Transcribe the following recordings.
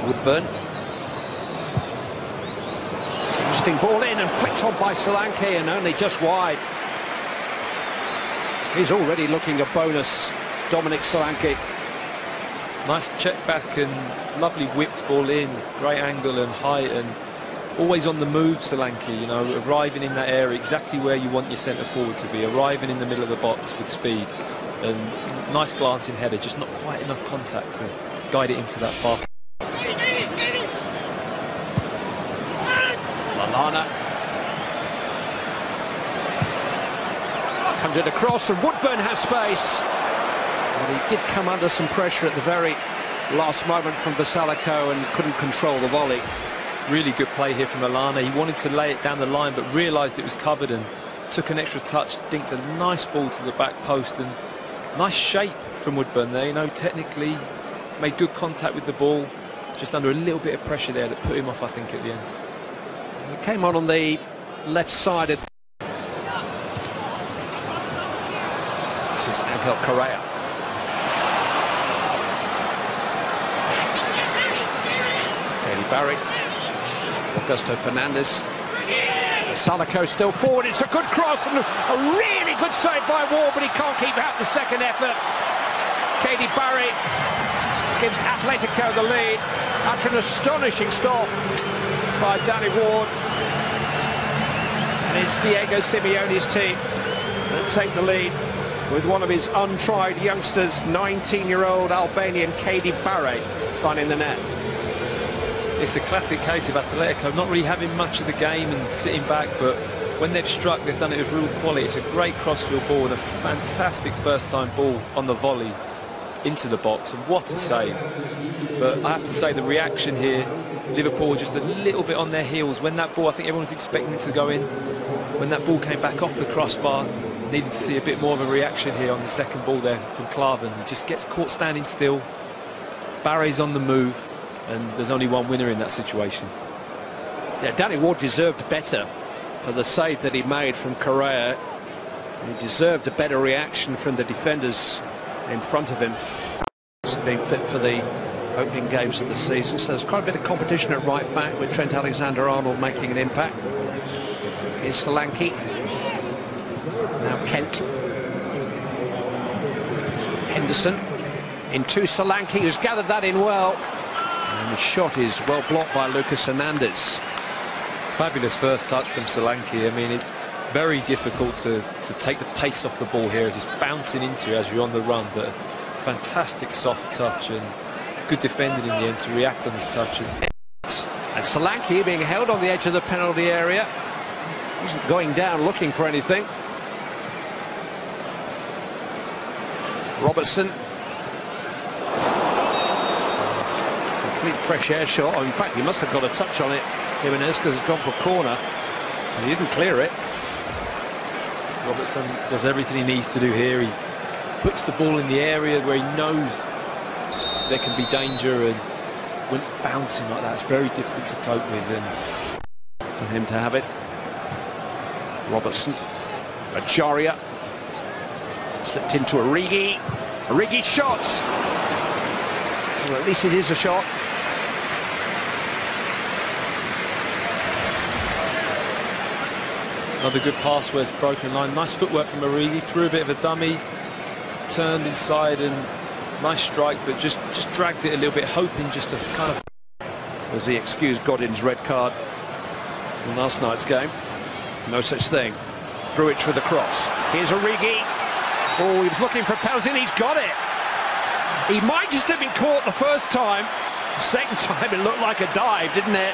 Woodburn. It's an interesting ball in and flicked on by Solanke and only just wide. He's already looking a bonus, Dominic Solanke. Nice check back and lovely whipped ball in, great angle and height, and always on the move, Solanke, you know, arriving in that area exactly where you want your centre forward to be, arriving in the middle of the box with speed, and nice glancing header, just not quite enough contact to guide it into that far. Lallana. It's conjured across and Woodburn has space. Well, he did come under some pressure at the very last moment from Atletico and couldn't control the volley. Really good play here from Lallana. He wanted to lay it down the line but realised it was covered and took an extra touch, dinked a nice ball to the back post, and nice shape from Woodburn there. You know, technically he's made good contact with the ball, just under a little bit of pressure there that put him off, I think, at the end. He came on the left side of... This is Angel Correa. Barry, Augusto Fernandez. Atletico still forward. It's a good cross and a really good save by Ward, but he can't keep out the second effort. Katie Barry gives Atletico the lead after an astonishing stop by Danny Ward. And it's Diego Simeone's team that take the lead with one of his untried youngsters, 19-year-old Albanian Katie Barry, finding the net. It's a classic case of Atletico not really having much of the game and sitting back, but when they've struck, they've done it with real quality. It's a great crossfield ball and a fantastic first-time ball on the volley into the box, and what a save. But I have to say, the reaction here, Liverpool were just a little bit on their heels. When that ball, I think everyone was expecting it to go in. When that ball came back off the crossbar, needed to see a bit more of a reaction here on the second ball there from Klavan. He just gets caught standing still. Barry's on the move, and there's only one winner in that situation. Yeah, Danny Ward deserved better for the save that he made from Correa. He deserved a better reaction from the defenders in front of him. Being fit for the opening games of the season, so there's quite a bit of competition at right back with Trent Alexander-Arnold making an impact. Here's Solanke. Now Kent. Henderson into Solanke, who's gathered that in well. And the shot is well blocked by Lucas Hernandez. Fabulous first touch from Solanke. I mean, it's very difficult to take the pace off the ball here as it's bouncing into you as you're on the run, but fantastic soft touch and good defending in the end to react on his touch. And Solanke being held on the edge of the penalty area. He's going down looking for anything. Robertson. Complete fresh air shot. Oh, in fact, he must have got a touch on it, Jimenez, because it's gone for a corner. And he didn't clear it. Robertson does everything he needs to do here. He puts the ball in the area where he knows there can be danger, and when it's bouncing like that, it's very difficult to cope with. And for him to have it. Robertson. Ajaria. Slipped into Origi. Origi shot. Well, at least it is a shot. Another good pass where it's broken line. Nice footwork from Origi. Threw a bit of a dummy. Turned inside and nice strike, but just dragged it a little bit, hoping just to kind of... As he excused Godin's red card in last night's game. No such thing. Grujic with the cross. Here's Origi. Oh, he was looking for Pelzin. He's got it. He might just have been caught the first time. Second time it looked like a dive, didn't it?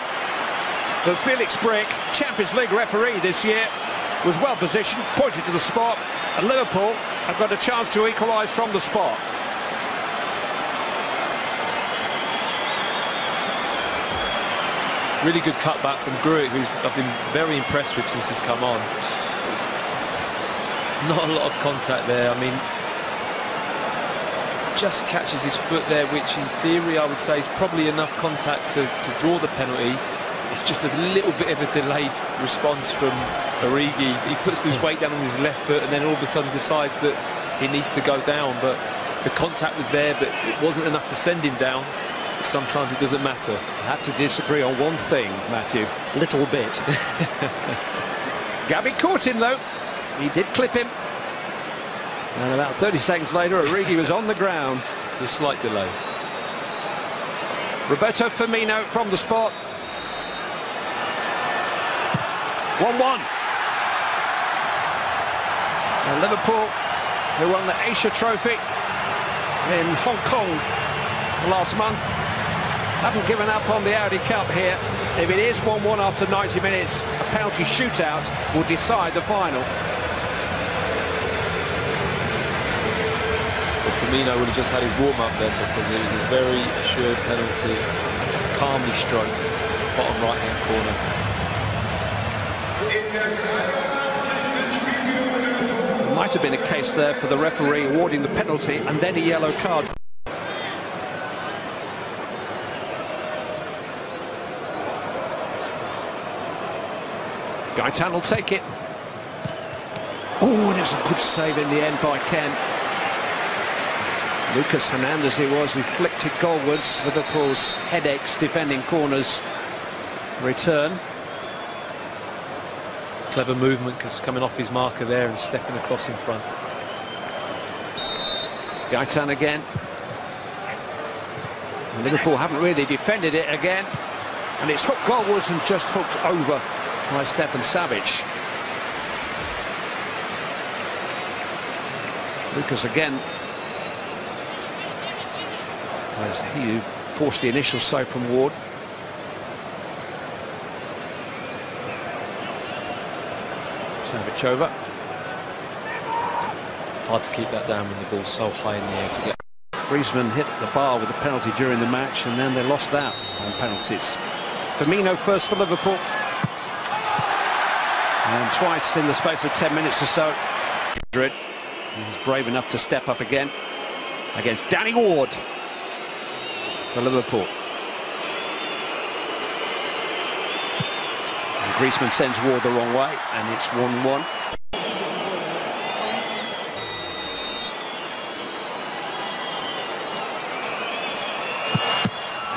But Felix Brick, Champions League referee this year, was well positioned, pointed to the spot, and Liverpool have got a chance to equalise from the spot. Really good cutback from Grujic, who's I've been very impressed with since he's come on. There's not a lot of contact there. I mean, just catches his foot there, which in theory I would say is probably enough contact to draw the penalty. It's just a little bit of a delayed response from Origi. He puts his weight down on his left foot and then all of a sudden decides that he needs to go down. But the contact was there, but it wasn't enough to send him down. Sometimes it doesn't matter. I have to disagree on one thing, Matthew. Little bit. Gabby caught him, though. He did clip him. And about 30 seconds later, Origi was on the ground. Just a slight delay. Roberto Firmino from the spot. 1-1. And Liverpool, who won the Asia Trophy in Hong Kong last month, haven't given up on the Audi Cup here. If it is 1-1 after 90 minutes, a penalty shootout will decide the final. Well, Firmino would have just had his warm-up then, because it was a very assured penalty, calmly stroked, bottom right-hand corner. Might have been a case there for the referee awarding the penalty and then a yellow card. Gaitan will take it. Oh, and it was a good save in the end by Ken. Lucas Hernandez it was who flicked it goalwards. Liverpool's headaches defending corners return. Clever movement, just coming off his marker there and stepping across in front. Gaitan again. And Liverpool haven't really defended it again. And it's hooked goalwards and just hooked over by Stefan Savic. Lucas again. As he who forced the initial save from Ward. Savic over. Hard to keep that down when the ball's so high in the air to get. Griezmann hit the bar with a penalty during the match, and then they lost that on penalties. Firmino first for Liverpool. And twice in the space of 10 minutes or so. Madrid. He was brave enough to step up again against Danny Ward for Liverpool. And Griezmann sends Ward the wrong way, and it's 1-1.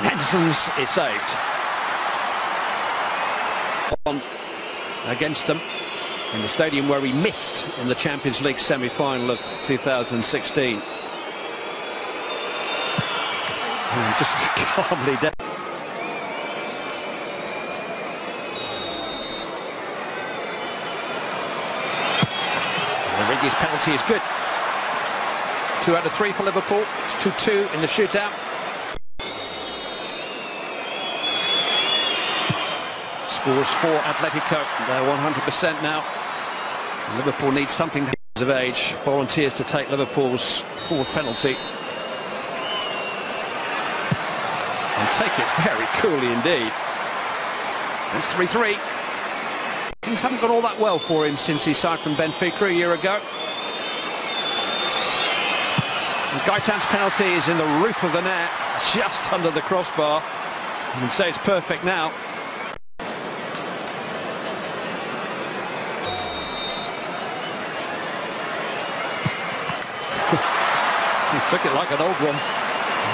Henderson's is saved. On against them in the stadium where he missed in the Champions League semi-final of 2016. And just calmly down. Origi's penalty is good. 2 out of 3 for Liverpool. It's 2-2 in the shootout. Scores for Atletico. They're 100% now. Liverpool needs something of age. Volunteers to take Liverpool's 4th penalty. And take it very coolly indeed. It's 3-3. Things haven't gone all that well for him since he signed from Benfica a year ago. And Gaitan's penalty is in the roof of the net, just under the crossbar. You can say it's perfect now. He took it like an old one,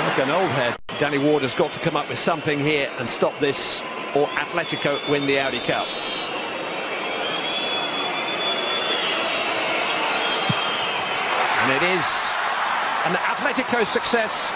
like an old head. Danny Ward has got to come up with something here and stop this, or Atletico win the Audi Cup. And it is an Atletico success.